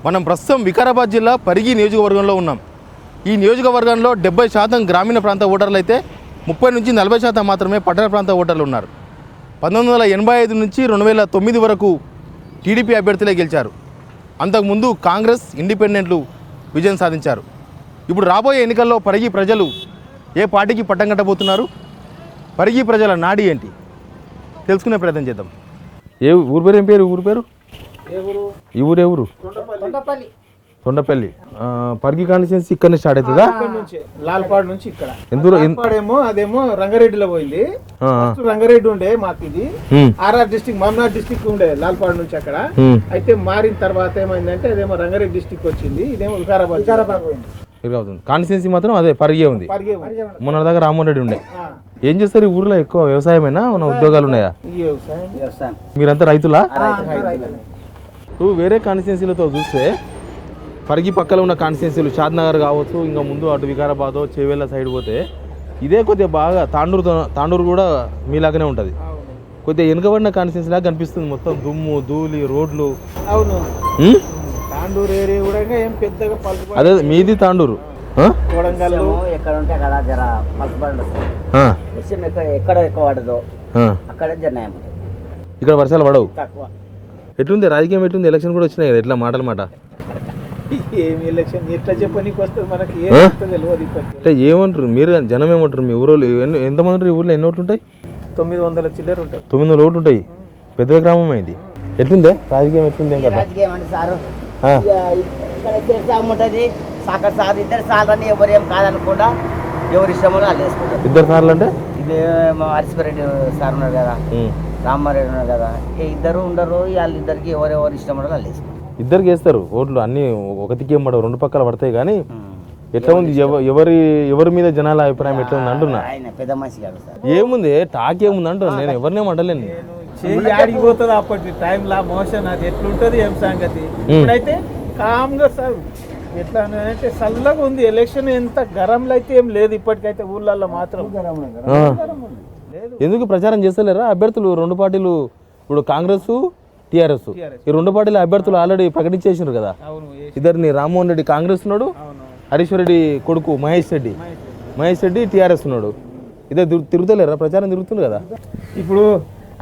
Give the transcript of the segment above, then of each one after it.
మనం ప్రస్తుతం వికారాబాద్ జిల్లా పరిగి నియోజకవర్గంలో ఉన్నాం. ఈ నియోజకవర్గంలో 70% గ్రామీణ ప్రాంత ఓటర్లు అయితే 30 నుంచి 40% మాత్రమే పట్టణ ప్రాంత ఓటర్లు ఉన్నారు. 1985 నుంచి 2009 వరకు టీడీపీ అభ్యర్థులే గెలిచారు. అంతకుముందు కాంగ్రెస్, ఇండిపెండెంట్లు విజయం సాధించారు. ఇప్పుడు రాబోయే ఎన్నికల్లో పరిగి ప్రజలు ఏ పార్టీకి పట్టం కట్టబోతున్నారు, పరిగి ప్రజల నాడి ఏంటి తెలుసుకునే ప్రయత్నం చేద్దాం. ఊరు పేరు ఏం పేరు? ఊరు పేరు ఈ ఊరు ఏ ఊరు? తొండపల్లి. పరిగి కాన్స్టిట్యున్సీ ఇక్కడ స్టార్ట్ అవుతుందా? లాల్పాడు నుంచి ఇక్కడ ఏమో అదేమో రంగారెడ్డిలో పోయింది. రంగారెడ్డి ఉండే మాకు ఇది ఆర్ఆర్ డిస్ట్రిక్ట్, మమ్నాథ్ డిస్ట్రిక్ట్ ఉండే లాల్పాడు నుంచి అక్కడ. అయితే మారిన తర్వాత ఏమైందంటే అదేమో రంగారెడ్డి డిస్ట్రిక్ట్ వచ్చింది, ఇదేమో వికారాబాద్ పోయింది. కాన్స్టిట్యున్సీ మాత్రం అదే పరిగే ఉంది. మొన్న దగ్గర రామ్మోహన్ రెడ్డి ఉండే. ఏం చేస్తారు ఈ ఊర్లో? ఎక్కువ వ్యవసాయమేనా, ఉన్న ఉద్యోగాలు ఉన్నాయా? మీరంతా రైతులా? నువ్వు వేరే కాన్స్టిట్యున్సీలతో చూస్తే పరిగి పక్కన ఉన్న కాన్స్టిట్యున్సీలు షాద్నగర్ కావచ్చు, ఇంకా ముందు అటు వికారాబాద్ చేవేళ్ళ సైడ్ పోతే ఇదే కొద్దిగా బాగా తాండూరు కూడా మీలాగానే ఉంటుంది. కొద్దిగా వెనుకబడిన కాన్స్టిట్యున్సీ లాగా కనిపిస్తుంది. మొత్తం దుమ్ము, ధూళి, రోడ్లు. అవును, తాండూరు ఏరియా కూడా ఏం పెద్దగా అదే మీది తాండూరు. ఎక్కడ ఉంటే అక్కడ జర ఎక్కడ ఎక్కువ పడదో అక్కడ జర ఇక్కడ వర్షాలు పడవు. ఎట్లుంది రాజకీయం? ఎట్లుంది? ఎలక్షన్ కూడా వచ్చినాయి కదా, ఎట్లా మాటల మాట? ఏమి ఎలక్షన్ ఎట్లా చెప్పనీకి వస్తుంది మనకి, అంటే ఏమంటారు మీరు? జనం ఏమంటారు? మీ ఊరు ఎంతమంది ఉంటారు? ఈ ఊర్లో ఎన్ని ఓట్లు ఉంటాయి? 900 చిల్లర ఉంటాయి. 900 ఓట్లు ఉంటాయి. పెద్ద గ్రామం అయింది. ఎట్లుందే రాజకీయం? ఎట్లుంది? రాజకీయం అంటే సారు ఉంటుంది సాకర్ సార్, ఇద్దరు సార్లు అని ఎవరు ఏం కాదనుకుండా ఎవరి ఇష్టమో వాళ్ళు వేసుకుంటారు. ఇద్దరు సార్లు అంటే ఇది హరిసిరెడ్డి సార్ ఉన్నారు కదా, రామారెడ్డి ఉన్నారు కదా, ఇద్దరు ఉండరు. వాళ్ళిద్దరికి ఎవరెవరు ఇష్టం వాళ్ళు వేసుకుంటారు. ఇద్దరికి వేస్తారు ఓట్లు. అన్ని ఒకటికి ఏం పడవు, రెండు పక్కల పడతాయి. కానీ ఎట్లా ఉంది? ఎవరి మీద జనాల అభిప్రాయం ఎట్లా ఉంది అంటున్నా? ఆయన పెద్ద మనిషి కాదు సార్. ఏముంది టాక్ ఏముంది అంటున్నా. నేను ఎవరినేం అంటలేను. ఆడిపోతుంది అప్పటి టైంలో మోషన్ అది ఎట్లుంటది ఏం సంగతి. ఇప్పుడైతే కామ్గా సార్ ఎట్లా అంటే చల్లగా ఉంది. ఎలక్షన్ ఎంత గరంలో అయితే ఏం లేదు ఇప్పటికైతే ఊళ్ళల్లో మాత్రం. ఎందుకు ప్రచారం చేస్తలేరా అభ్యర్థులు? రెండు పార్టీలు ఇప్పుడు కాంగ్రెస్, టీఆర్ఎస్, ఈ రెండు పార్టీల అభ్యర్థులు ఆల్రెడీ ప్రకటించేసారు కదా. ఇద్దరిని, రామ్మోహన్ రెడ్డి కాంగ్రెస్ ఉన్నాడు, హరీశ్వర్ రెడ్డి కొడుకు మహేష్ రెడ్డి టీఆర్ఎస్ ఉన్నాడు. ఇదే తిరుగుతలేరా? ప్రచారం తిరుగుతుంది కదా. ఇప్పుడు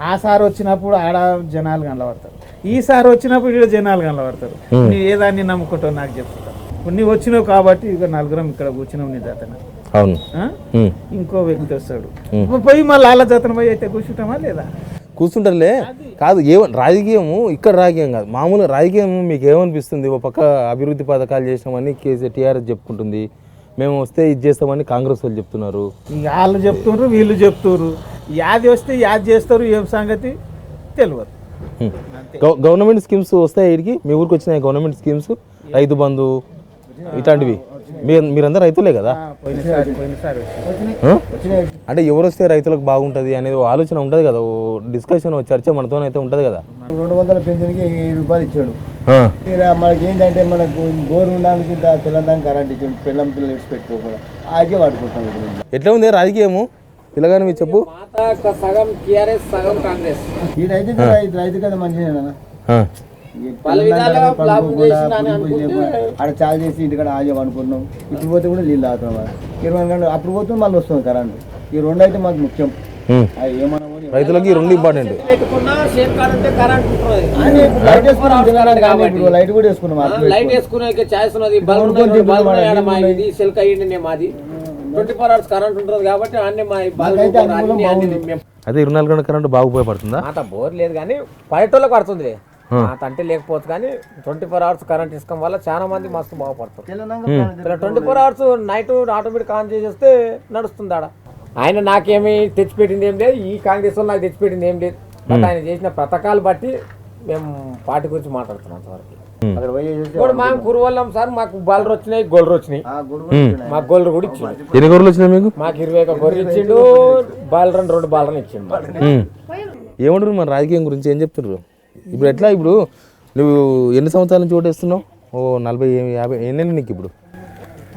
ఆ సార్ వచ్చినప్పుడు ఆడ జనాలు కనబడతారు, ఈ సార్ వచ్చినప్పుడు ఇక్కడ జనాలు కనబడతారు. నువ్వు ఏ దాన్ని నమ్ముకుంటావు నాకు చెప్తావు. నువ్వు వచ్చినావు కాబట్టి ఇక నలుగురం ఇక్కడ కూర్చున్నావు నీ జాతన. అవును, ఇంకో వ్యక్తి వస్తాడు పోయి మళ్ళీ వాళ్ళ జాతన పోయి అయితే కూర్చుంటామా లేదా? కూర్చుంటారులే. కాదు రాజకీయము ఇక్కడ రాజకీయం కాదు, మామూలుగా రాజకీయం. మీకు ఏమనిపిస్తుంది? ఒక పక్క అభివృద్ధి పథకాలు చేసినామని టీఆర్ఎస్ చెప్పుకుంటుంది, మేము వస్తే ఇది చేస్తామని కాంగ్రెస్ వాళ్ళు చెప్తున్నారు. వాళ్ళు చెప్తున్నారు, వీళ్ళు చెప్తున్నారు. యాది వస్తే యాది చేస్తారు, ఏం సంగతి తెలియదు. గవర్నమెంట్ స్కీమ్స్ వస్తాయి వీడికి? మీ ఊరికి వచ్చినాయి గవర్నమెంట్ స్కీమ్స్? రైతు బంధు ఇట్లాంటివి? మీరందరూ రైతులే కదా. అంటే ఎవరు వస్తే రైతులకు బాగుంటుంది అనేది ఆలోచన ఉంటుంది కదా, డిస్కషన్ చర్చ మనతోనైతే ఉంటుంది కదా. 200 పెన్షన్కి 7 రూపాయలు ఇచ్చాడు. మనకి ఏంటంటే మనకు బోర్ ఉండడానికి తెలంగాణ కరెంట్ ఇచ్చాడు. పిల్లలు ఇచ్చి పెట్టుకోకుండా ఆగే వాడుకుంటాం. ఎట్లా ఉంది రాజకీయము పిల్లగాని మీరు చెప్పు. సగం టీఆర్ఎస్ సగం కాంగ్రెస్. ఈ రైతు కదా మంచిగా ఆడ చాలు చేసి ఇంటికాడ ఆగే అనుకున్నాం. ఇప్పుడు పోతే కూడా నీళ్ళు తాగుతున్నాం. 20 గంటలు అప్పుడు పోతే మళ్ళీ వస్తుంది కరెంట్. ఈ రెండు అయితే మాకు ముఖ్యం. రైతులకి రెండు ఇంపార్టెంట్. లైట్ కూడా వేసుకున్నాం. లైట్ వేసుకునే ఛాయిస్ ఉన్నది. 24 hours కరెంట్ ఉంటుంది కాబట్టి అన్ని అదే 24 గంటల కరెంట్ బాగా ఉపయోగపడుతుందా? బోర్ లేదు కానీ పల్లెటూళ్ళకి పడుతుంది, అంటే లేకపోతే. కానీ 24 hours కరెంట్ ఇసుకోవడం వల్ల చాలా మంది మస్తు బాగుపడుతుంది. 24 hours నైట్ ఆటోమేటిక్ ఆన్ చేసేస్తే నడుస్తుంది ఆడ. ఆయన నాకేమి తెచ్చిపెట్టింది ఏం లేదు, ఈ కాంగ్రెస్ వాళ్ళు నాకు తెచ్చిపెట్టింది ఏం లేదు. బట్ ఆయన చేసిన పథకాలు బట్టి మేము పార్టీ గురించి మాట్లాడుతున్నాం. ఇప్పుడు మేము కురువల్లం సార్, మాకు బాలర్ వచ్చినాయి, గోల్డర్ వచ్చినాయి. మాకు గోల్డర్ కూడా ఇచ్చిండు. ఎన్ని గొర్రెలు వచ్చినాయి మీకు? మాకు 21 గొర్రెలు ఇచ్చిండు, బాలరన్ 2 బాలరన్ ఇచ్చిండు. ఏమంటారు మన రాజకీయం గురించి? ఏం చెప్తున్నారు ఇప్పుడు? ఎట్లా ఇప్పుడు నువ్వు ఎన్ని సంవత్సరాల నుంచి ఓటేస్తున్నావు? 40 50 ఎన్నేళ్ళు నీకు ఇప్పుడు?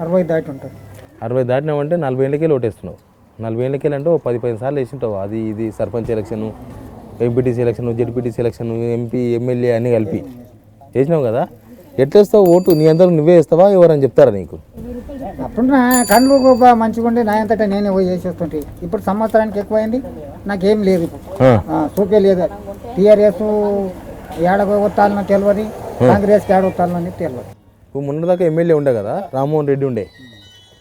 60 దాటి ఉంటుంది. 60 దాటినావంటే 40 ఏళ్ళకే ఓటేస్తున్నావు. 40 ఏళ్ళకి అంటే 10-15 సార్లు వేసింటావు. అది ఇది sarpanch election, MPTC election, ZPTC election, MP, MLA అన్నీ కలిపి వేసినావు కదా. ఎట్లా వేస్తావు ఓటు? నీ అందరూ నువ్వే వేస్తావా ఎవరని చెప్తారా నీకు? అప్పుడు నా కళ్ళు మంచిగా ఉండి నా అంతటా నేనే పోయి చేసేస్తుంటే ఇప్పుడు సంవత్సరానికి ఎక్కువైంది నాకేం లేదు ఇప్పుడు సూకే లేదు. టీఆర్ఎస్ ఏడ కొట్టాలని తెలియదు, కాంగ్రెస్కి ఏడ కొట్టాలని తెలియదు. ఇప్పుడు మొన్నదాకా ఎమ్మెల్యే ఉండే కదా రామ్మోహన్ రెడ్డి ఉండే,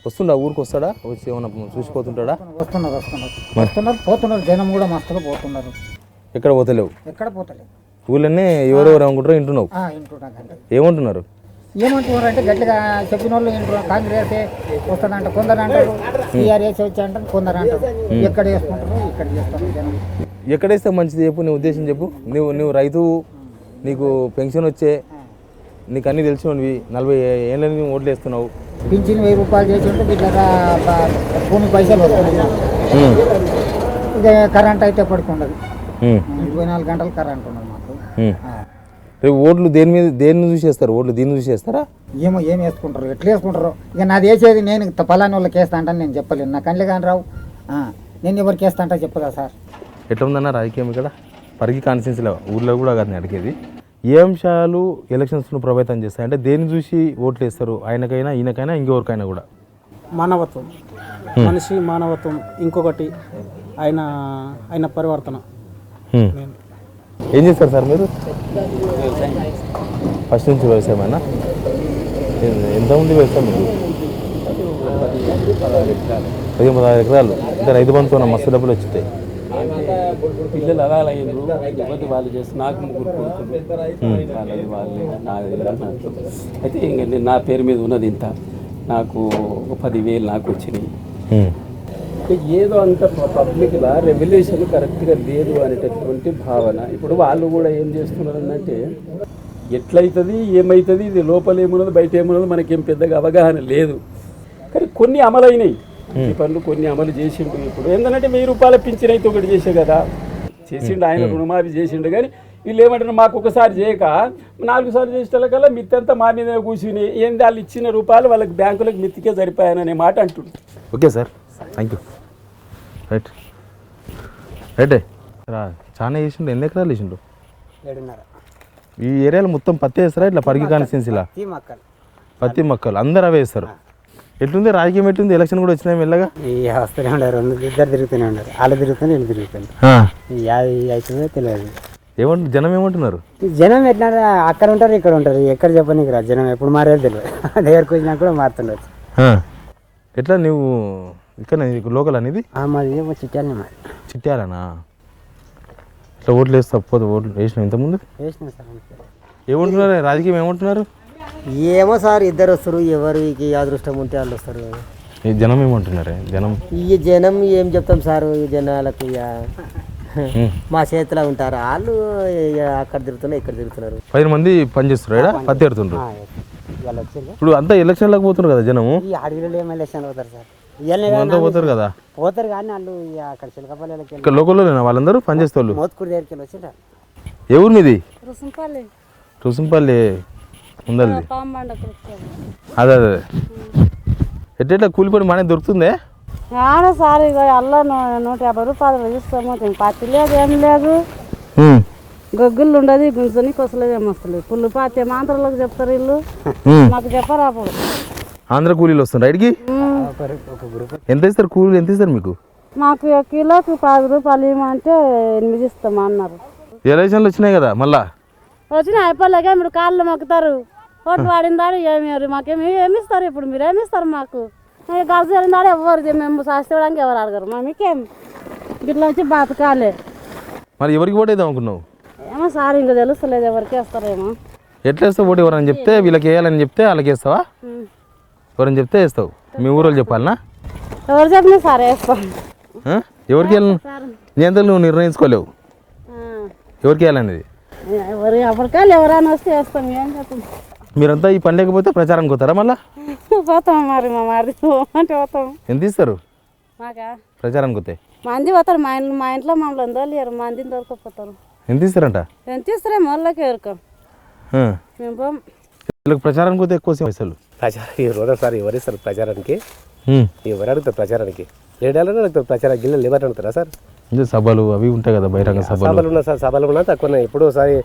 వస్తుండా ఊరికి వస్తాడా? వచ్చి ఏమన్నా చూసిపోతుంటాడా? వస్తున్నారు పోతున్నారు, జనం కూడా మస్తుగా పోతున్నారు. ఎక్కడ పోతలేవు? ఎక్కడ పోతలేవు. ఊళ్ళనే ఎవరెవరు అనుకుంటారో వింటున్నావు. వింటున్నాకంటే ఏమంటున్నారు? ఏమంటున్నారు అంటే గట్టిగా చెప్పిన వాళ్ళు వింటున్నారు. కాంగ్రెస్ వస్తుందంట కొందరు అంటారు, టీఆర్ఎస్ వచ్చి అంటారు కొందరు అంటారు. ఎక్కడ వేసుకుంటారు ఇక్కడ చేస్తారు జనం. ఎక్కడేస్తే మంచిది చెప్పు, నీ ఉద్దేశం చెప్పు. నువ్వు రైతు, నీకు పెన్షన్ వచ్చే, నీకు అన్నీ తెలిసినవి, 40 ఏళ్ళ నుంచి ఓట్లు వేస్తున్నావు. పింఛన్ 1000 రూపాయలు చేసి ఉంటే ఇట్లా భూమి పైసలు వస్తున్నాయి. ఇక కరెంట్ అయితే పడుకుండదు, 24 గంటలు కరెంట్ ఉండదు మాకు. రేపు ఓట్లు దేన్ని చూసేస్తారు? ఓట్లు దీన్ని చూసేస్తారా? ఏం వేసుకుంటారు, ఎట్లా వేసుకుంటారు? ఇక నాది వేసేది నేను పలాని వాళ్ళకి వేస్తా అంటాను నేను చెప్పలేను. నా కళ్ళే కానీ రావు, నేను ఎవరికి వేస్తా అంటే చెప్పదా సార్? ఎట్లా ఉందన్న రాజకీయం ఇక్కడ పరిగి కాన్స్టిట్యున్సీలో? ఊర్లో కూడా కాదు నేను అడిగేది. ఏ అంశాలు ఎలక్షన్స్ను ప్రభావితం చేస్తాయి అంటే దేన్ని చూసి ఓట్లు వేస్తారు? ఆయనకైనా ఈయనకైనా ఇంకెవరికైనా కూడా? మానవత్వం, మనిషి మానవత్వం. ఇంకొకటి ఆయన పరివర్తన. ఏం చేస్తారు సార్ మీరు? ఫస్ట్ నుంచి వ్యవసాయమేనా? ఎంత ఉంది వ్యవసాయం మీకు? 16 ఎకరాలు. అంటే రైతు బంధుతో మస్తు డబ్బులు వచ్చుతాయి. పిల్లలు అలా అయ్యారు, ఎవరి వాళ్ళు చేసి నాకు 3 కొడుకులు, వాళ్ళది వాళ్ళే నాది. అయితే ఇంక నేను నా పేరు మీద ఉన్నది ఇంత, నాకు 10,000 నాకు వచ్చినాయి. ఏదో అంత పబ్లిక్గా రెవల్యూషన్ కరెక్ట్గా లేదు అనేటటువంటి భావన. ఇప్పుడు వాళ్ళు కూడా ఏం చేస్తున్నారు అంటే ఎట్లయితుంది ఏమవుతుంది, ఇది లోపల ఏమున్నది బయట ఏమున్నది మనకేం పెద్దగా అవగాహన లేదు. కానీ కొన్ని అమలైనవి, ఈ పనులు కొన్ని అమలు చేసిండు. ఇప్పుడు ఏంటంటే 1000 రూపాయల పింఛన్ అయితే ఒకటి చేసే కదా చేసిండు, ఆయన రుణమాఫీ చేసిండు. కానీ వీళ్ళు ఏమంటారు, మాకు ఒకసారి చేయక 4 సార్లు చేసేట కల్లా మిత్తంతా మా మీద కూర్చుని ఏంది వాళ్ళు ఇచ్చిన రూపాయలు వాళ్ళకి బ్యాంకులకు మిత్తికే సరిపోయాననే మాట అంటుంది. Okay sir, thank you. Right రైటే చాలా వేసిండు. ఎన్ని ఎకరాలు వేసిండు? 7.5. ఈ ఏరియాలో మొత్తం పత్తి వేస్తారా? ఇట్లా పరిగి కాన్స్టిట్యున్సీలా పత్తి మొక్కలు అందరూ అవే వేస్తారు. ఎట్లుంది రాజకీయం? ఎట్లుంది? ఎలక్షన్ కూడా వచ్చినాయి మెల్లగా. వస్తూనే ఉండరు, 2 తిరుగుతూనే ఉండరు. వాళ్ళు తిరుగుతాను వీళ్ళు తిరుగుతాను, అవుతుందో తెలియదు. ఏమంటారు జనం? ఏమంటున్నారు జనం? ఎట్లా అక్కడ ఉంటారు ఇక్కడ ఉంటారు, ఎక్కడ చెప్పనీకి రా. జనం ఎప్పుడు మారేది తెలియదు, దగ్గరకు వచ్చినా కూడా మారుతుండొచ్చు. ఎట్లా నువ్వు ఇక్కడ లోకల్ అనేది? మాది చిట్యాలనే. మాది చిట్యాలనా? ఇట్లా ఓట్లు వేస్తా పోతే ఓట్లు వేసినావు ఇంతకుముందు? వేసినా సార్. ఏమంటున్నారు రాజకీయం? ఏమంటున్నారు? ఏమో సార్, ఇద్దరు వస్తారు, ఎవరికి అదృష్టం ఉంటే వాళ్ళు వస్తారు. ఈ జనం ఏమంటున్నారే? జనం ఏం చెప్తాం సార్, ఈ జనాలకు మా చేతిలో ఉంటారు వాళ్ళు. అక్కడ తిరుగుతున్నారు ఇక్కడ తిరుగుతున్నారు. 10 మంది పనిచేస్తున్నారు, పత్తి ఎడుతుండ్రు. ఇప్పుడు అంతా ఎలక్షన్లకు పోతున్నారు కదా జనము. ఈ అడవిలో ఏం ఎలక్షన్ పోతారు సార్? అంతా పోతారు కదా. పోతారు కానీ వాళ్ళు అక్కడ చిలకపల్లి ఇక్కడ లోకల్లోనేనా వాళ్ళందరూ పనిచేస్తే వాళ్ళు? మోత్కూరు దగ్గరికి వచ్చింటారు. ఏ ఊరు మీది? రుసంపల్లి ఉందండి. అదే ఎట్లా కూలిపడి మానే దొరుకుతుందే? సార్ ఇక అల్లా 150 రూపాయలు తీసుకోమో. పత్తి లేదు ఏం లేదు, గొగ్గులు ఉండదు, గుంజని కొసలేదు ఏమొస్తలేదు. పుల్లు పాతి ఆంధ్రలోకి చెప్తారు వీళ్ళు, మాకు చెప్పరు. అప్పుడు ఆంధ్ర కూలీలు వస్తుండ్రు రైడ్కి. ఎంత ఇస్తారు కూలీలు? ఎంత ఇస్తారు మీకు? మాకు కిలోకి 10 రూపాయలు ఇవ్వమంటే 8 ఇస్తాం అన్నారు. ఎలక్షన్లు వచ్చినాయి కదా మళ్ళా? వచ్చిన అయిపోలేక మీరు కాళ్ళు మొక్కుతారు, ఓట్లు వాడిందాడు ఏమి మాకేమి ఏమిస్తారు? ఇప్పుడు మీరు ఏమిస్తారు మాకు? గజ వెళ్ళినాడు ఎవరు మేము శాస్త్రడానికి ఎవరు అడగరు. మీకేం గిట్లా వచ్చి బతకాలి. మరి ఎవరికి ఓటు వేద్దాం అనుకున్నావు? ఏమో సార్ ఇంకా తెలుస్తలేదు ఎవరికి వేస్తారేమో. ఎట్లా వేస్తావు ఓటు? ఎవరని చెప్తే వీళ్ళకి వేయాలని చెప్తే వాళ్ళకి వేస్తావా? ఎవరని చెప్తే వేస్తావు? మీ ఊరోళ్ళు చెప్పాలనా? ఎవరు చెప్పినా సార్ వేస్తాం. ఎవరికి వెళ్ళను నీ అంతా నువ్వు నిర్ణయించుకోలేవు ఎవరికి వెళ్ళాలనేది? ఎవరు ఎవరికాయలు ఎవరైనా వస్తే వేస్తాం. ఏం చెప్పండి. మీరంతా ఈ పండుగ పోతే ప్రచారానికి పోతారా మళ్ళా? పోతాం మరి మా మాది అంటే పోతాం. ఎంత ఇస్తారు మాకా? ప్రచారానికి పోతే మంది పోతారు. మా ఇంట్లో మమ్మల్ని అందోలేరు, మందిని దొరకపోతారు. ఎంత ఇస్తారంట? ఎంత ఇస్తారే మొదలకి ఎవరికో మేము పోం. వీళ్ళకి ప్రచారానికి పోతే ఎక్కువ పైసలు. ప్రచారం సార్ ఎవరు ఇస్తారు ప్రచారానికి? ఎవరు అడుగుతారు ప్రచారానికి? లేడాలని అడుగుతారు ప్రచారం. గిన్నెలు ఎవరు అడుగుతారా సార్? సభలు అవి ఉంటాయి కదా బహిరంగ సభలు ఉన్నా సార్. సభలు ఉన్నా తక్కువ ఎప్పుడోసారి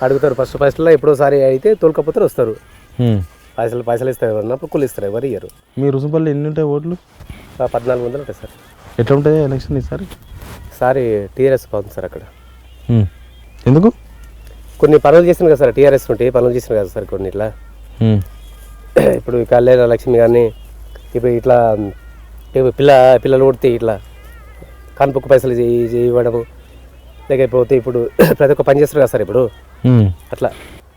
అడుగుతారు. ఫస్ట్లో ఎప్పుడోసారి అయితే తోలుకపోతారు వస్తారు. పైసలు ఇస్తారు ఎవరన్నప్పుడు కూలి ఇస్తారు, ఎవరు ఇయ్యరు. మీ రుసుంపల్లి ఎన్ని ఉంటాయి ఓట్లు? 1400 ఉంటాయి సార్. ఎట్లా ఉంటాయి ఎలక్షన్ ఈసారి? ఈసారి టీఆర్ఎస్ బాగుంది సార్ అక్కడ. ఎందుకు? కొన్ని పనులు చేసిన కదా సార్, టీఆర్ఎస్ ఉంటే పనులు చేసిన కదా సార్ కొన్ని ఇట్లా. ఇప్పుడు కళ్యాణ లక్ష్మి కానీ ఇప్పుడు ఇట్లా పిల్లలు కొడితే ఇట్లా కనుపొక్కు పైసలు ఇవ్వడము, లేకపోతే ఇప్పుడు ప్రతి ఒక్క పని చేస్తారు కదా సార్ ఇప్పుడు అట్లా.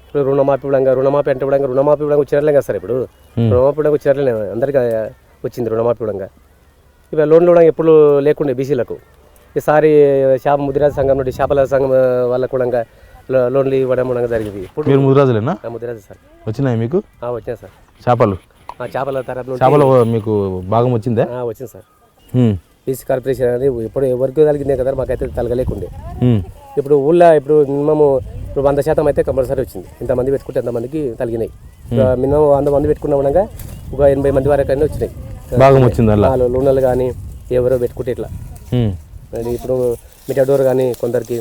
ఇప్పుడు రుణమాఫీ అంటే వచ్చినట్లే కదా సార్. ఇప్పుడు రుణమాఫీ వచ్చినట్లే అందరికీ వచ్చింది రుణమాఫీ కూడా. ఇక లోన్లు కూడా ఎప్పుడు లేకుండే బీసీలకు. ఈసారి ముదిరాజు సంఘం నుండి చేపల సంఘం వాళ్ళకు కూడా లోన్లు ఇవ్వడం కూడా జరిగింది. ఇప్పుడు ముదిరాజులేనా? ముదిరాజు సార్. వచ్చినాయి మీకు? వచ్చినాయి సార్. చేపల తరఫు చేపలు మీకు భాగం వచ్చిందా? వచ్చింది సార్. బీసీ కార్పొరేషన్ అనేది ఇప్పుడు ఎవరికి తగిలిందే కదా, మాకైతే తలగలేకుండే. ఇప్పుడు ఊళ్ళో ఇప్పుడు మినిమం ఇప్పుడు 100% అయితే కంపల్సరీ వచ్చింది. ఇంతమంది పెట్టుకుంటే ఎంతమందికి తగిలినాయి. మినిమం 100 మంది పెట్టుకున్నా కూడా ఒక 80 మంది వరకు అయినా వచ్చినాయి. భాగం వచ్చింది లోన్లు కానీ ఎవరో పెట్టుకుంటే ఇట్లా. ఇప్పుడు మిఠాడోర్ కానీ కొందరికి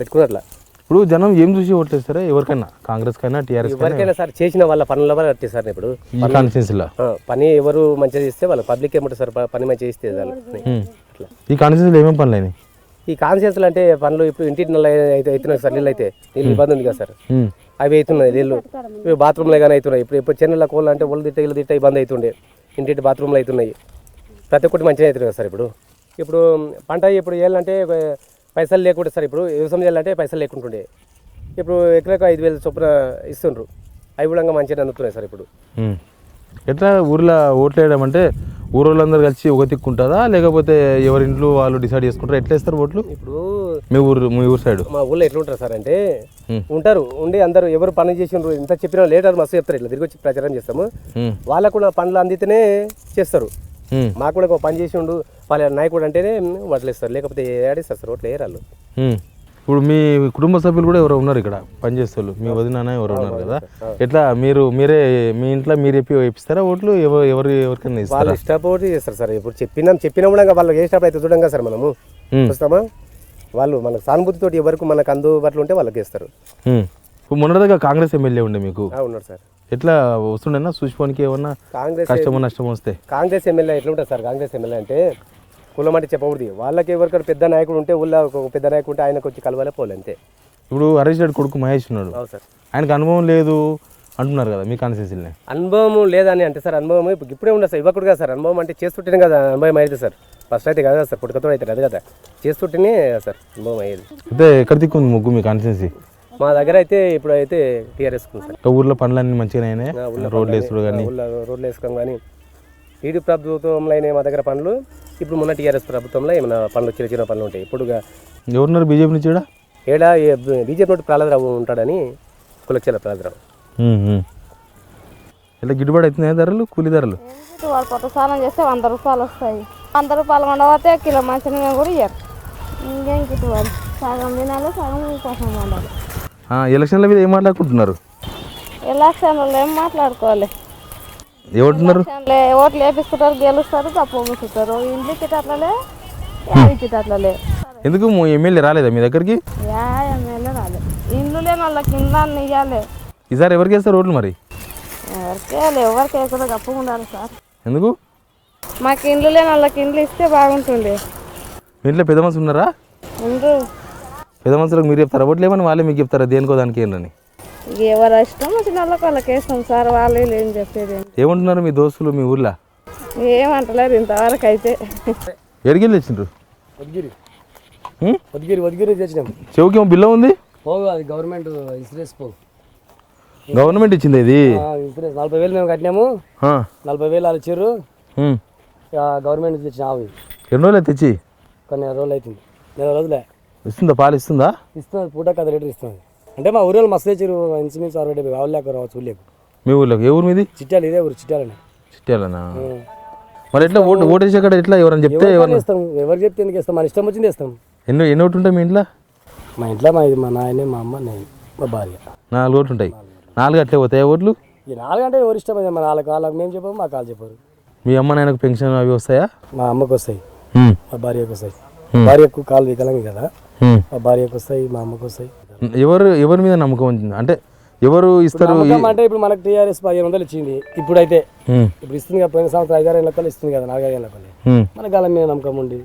పెట్టుకున్నట్లా. ఇప్పుడు జనం ఏం చూసి ఓట్లేస్తారా? ఎవరికైనా, కాంగ్రెస్ కైనా టీఆర్ఎస్ ఎవరికైనా సార్ చేసిన వాళ్ళ పనుల వల్ల కట్టే సార్. ఇప్పుడు పని ఎవరు మంచిగా చేస్తే వాళ్ళు పబ్లిక్ ఏమంటారు సార్, పని మంచిగా చేస్తే అట్లా. ఈ కాన్స్టిట్యూన్సీలో ఏమేమి పనులు అయినాయి? ఈ కాన్స్టిట్యూన్సీలు అంటే పనులు ఇప్పుడు ఇంటి అవుతున్నాయి సార్. నీళ్ళు అయితే నీళ్ళు ఇబ్బంది ఉంది కదా సార్, అవి అవుతున్నాయి నీళ్ళు. ఇప్పుడు బాత్రూమ్లో కానీ అవుతున్నాయి. ఇప్పుడు చెన్నెళ్ళ కోళ్ళు అంటే ఒళ్ళు తిట్ట ఇల్లు తిట్ట ఇబ్బంది అవుతుండే. ఇంటి బాత్రూమ్లు అవుతున్నాయి. ప్రతి ఒక్కటి మంచిగా అవుతుంది కదా సార్. ఇప్పుడు పంట ఇప్పుడు చేయాలంటే పైసలు లేకుంటే సార్. ఇప్పుడు వ్యవసాయం చేయాలంటే పైసలు లేకుంటుండే. ఇప్పుడు ఎకరకు 5000 చొప్పున ఇస్తుండ్రు. అవి కూడా మంచిగా అందుతున్నాయి సార్. ఇప్పుడు ఎట్లా ఊర్లో ఓట్లు వేయడం అంటే ఊరోళ్ళందరూ కలిసి ఒక తిక్కుంటుందా, లేకపోతే ఎవరి ఇంట్లో వాళ్ళు డిసైడ్ చేసుకుంటారు? ఎట్లా వేస్తారు ఓట్లు? ఇప్పుడు మీ ఊరు సైడ్ మా ఊళ్ళో ఎట్లా ఉంటారు సార్ అంటే ఉంటారు ఉండి అందరూ ఎవరు పని చేసిండ్రు ఇంత చెప్పినా లేటర్ మస్తు చెప్తారు. ఇట్లా తిరిగి వచ్చి ప్రచారం చేస్తాము. వాళ్ళకు కూడా పనులు అందితేనే చేస్తారు. మాకు కూడా ఒక పని చేసి ఉండు వాళ్ళ నాయకుడు అంటేనే వడ్లేస్తారు, లేకపోతే ఏడిస్తారు సార్. ఓట్లు వేయరాళ్ళు. ఇప్పుడు మీ కుటుంబ సభ్యులు కూడా ఎవరో ఉన్నారు ఇక్కడ పనిచేస్తారు, మీ వదిన ఎవరు ఉన్నారు కదా, ఎట్లా మీరే మీ ఇంట్లో మీరు వేపిస్తారా ఓట్లు? ఎవరికైనా ఇస్తారా? ఇష్టపోటీ చేస్తారు సార్. ఇప్పుడు చెప్పినా కూడా వాళ్ళు వేసినప్పుడు అయితే చూడంగా సార్ మనము చూస్తామా. వాళ్ళు మనకు సానుభూతితోటి ఎవరికి మనకు అందుబాటులో ఉంటే వాళ్ళకి వేస్తారు. మొన్నటిదాకా కాంగ్రెస్ ఎమ్మెల్యే ఉండే మీకు? ఉన్నారు సార్. ఎట్లా వస్తుండేనా చూసుకోనికి? ఏమన్నా కష్టమో నష్టం వస్తే? కాంగ్రెస్ ఎమ్మెల్యే ఎట్లా ఉంటుంది సార్? కాంగ్రెస్ ఎమ్మెల్యే అంటే కులం అంటే చెప్పకూడదు. వాళ్ళకి ఎవరికైనా పెద్ద నాయకుడు ఉంటే ఊళ్ళో ఒక పెద్ద నాయకుడు ఉంటే ఆయనకు వచ్చి కలవాలే పోలే అంతే. ఇప్పుడు హరీష్ రెడ్డి కొడుకు మహేష్ ఉన్నాడు, సార్. ఆయనకు అనుభవం లేదు అంటున్నారు కదా మీ కాన్స్టిట్యూన్సీలో? అనుభవం లేదని అంటే సార్, అనుభవం ఇప్పుడే ఉండదు సార్. ఇవ్వకూడదు కదా సార్. అనుభవం అంటే చేస్తుంటేనే కదా అనుభవం అయ్యేది సార్. ఫస్ట్ అయితే కదా సార్, పుట్టుకతో అవుతారు అది కదా, చేస్తుంటేనే సార్ అనుభవం అయ్యేది. అయితే ఎక్కడ దిక్కుంది ముగ్గు మీ కాన్స్టిట్యూన్సీ? మా దగ్గర అయితే ఇప్పుడు అయితే టీఆర్ఎస్ సార్. ఊర్లో పనులన్నీ మంచిగా అయినాయి, రోడ్లు వేసుడు కానీ రోడ్లు వేసుకోవడం కానీ. టీడీ ప్రభుత్వంలో అయినాయి మా దగ్గర పనులు. ఇప్పుడు మొన్న టీఆర్ఎస్ ప్రభుత్వంలో ఏమైనా పనులు చిన్న చిన్న పనులు ఉంటాయి. ఇప్పుడు ఎవరున్నారు బీజేపీ నుంచి? ఏడా బీజేపీ నుండి ప్రహ్లాదరావు ఉంటాడని, కులచెల ప్రహ్లాదరావు. ఇలా గిట్టుబాటు అవుతున్నాయి ధరలు, కూలీ ధరలు? వాళ్ళు కొత్త స్నానం చేస్తే 100 రూపాయలు వస్తాయి. 100 రూపాయలు ఉండబోతే కిలో మంచిగా కూడా ఇయ్యారు. ఇంకేం గిట్టుబాటు, సగం తినాలి సగం కోసం ఉండాలి. ఎలక్షన్ల మీద ఏం మాట్లాడుకుంటున్నారు? ఎలక్షన్లో ఏం మాట్లాడుకోవాలి, ఏమంటున్నారు? ఓట్లు వేపిస్తుంటారు, గెలుస్తారు, తప్పు ముసుకుంటారు. ఇంట్లో చిట్టట్లలే చిట్టట్లలే. ఎందుకు ఎమ్మెల్యే రాలేదా మీ దగ్గరికి? ఎమ్మెల్యే రాలేదు. ఇండ్లు లేని వాళ్ళకి ఇండ్లు ఇవ్వాలి. ఈసారి ఎవరికి వేస్తారు ఓట్లు మరి? ఎవరికి వేయకుండా తప్పు ఉండాలి సార్. ఎందుకు? మాకు ఇండ్లు లేని వాళ్ళకి ఇండ్లు ఇస్తే బాగుంటుంది. మీ ఇంట్లో పెద్ద మనుషులు ఉన్నారా? ఉండు. పెద్ద మనుషులకు మీరు చెప్తారా ఓట్లు ఏమని? వాళ్ళే మీకు చెప్తారా దేనికో దానికి ఏంటని? ఎవరు ఇష్టం వచ్చిన వాళ్ళకి వేస్తాం సార్. వాళ్ళు ఏం చెప్పేది? ఏమంటున్నారు మీ దోస్తులు మీ ఊర్లో? ఏమంటలేరు ఇంతవరకు అయితే. ఎడికెళ్ళి తెచ్చిండ్రు? వదిగిరి తెచ్చినాం. చెవుకి ఏమో బిల్ల ఉంది? అది గవర్నమెంట్ ఇన్సూరెన్స్ గవర్నమెంట్ ఇచ్చింది ఇది ఇన్సూరెన్స్. 40,000 మేము కట్టినాము. 40,000 వాళ్ళు ఇచ్చారు. గవర్నమెంట్ తెచ్చిన ఆవు. ఎన్ని రోజులు తెచ్చి? కొన్ని రోజులు అవుతుంది. 4 రోజులే. ఇస్తుందా? పాలు ఇస్తుందా? ఇస్తుంది. పూట 10 లీటర్ ఇస్తుంది. అంటే మా ఊరిలో మస్తు తెచ్చారు. ఇంచుమించు 60-70 ఆవులు లేక రావచ్చు ఊళ్ళేకు. మీ ఊర్లోకి? ఏ ఊరు మీది? చిట్టాలు. ఇదే ఊరు చిట్టాలనే. చిట్టాలనా? మరి ఎట్లా ఓటు వేసే కాడ ఎట్లా ఎవరైనా చెప్తే ఇస్తాం. ఎవరు చెప్తే ఎందుకు ఇస్తాం? మన ఇష్టం వచ్చింది ఇస్తాం. ఎన్ని ఓట్లు ఉంటాయి మీ ఇంట్లో? మా ఇంట్లో మా నాయన, మా అమ్మ, నేను, మా భార్య. 4 ఓట్లు ఉంటాయి. 4 అట్లే పోతాయి ఓట్లు? ఈ 4 అంటే ఎవరు ఇష్టం? మా వాళ్ళకి మేము చెప్పాము, మా కాళ్ళు చెప్పారు. మీ అమ్మ నాయనకు పెన్షన్ అవి వస్తాయా? మా అమ్మకు వస్తాయి, మా భార్యకు వస్తాయి. భార్యకు కాళ్ళు వికలంగా కదా, మా భార్యకు వస్తాయి, మా అమ్మకు వస్తాయి. ఎవరి మీద నమ్మకం ఉంది అంటే ఎవరు ఇస్తారు నమ్మకం అంటే ఇప్పుడు మనకు టీఆర్ఎస్ 1500 ఇచ్చింది ఇప్పుడైతే ఇప్పుడు ఇస్తుంది కదా పోయిన సంవత్సరం 5,000 లెక్కలు ఇస్తుంది కదా 4,000 లెక్కలు మనకు వాళ్ళ మీద నమ్మకం ఉండి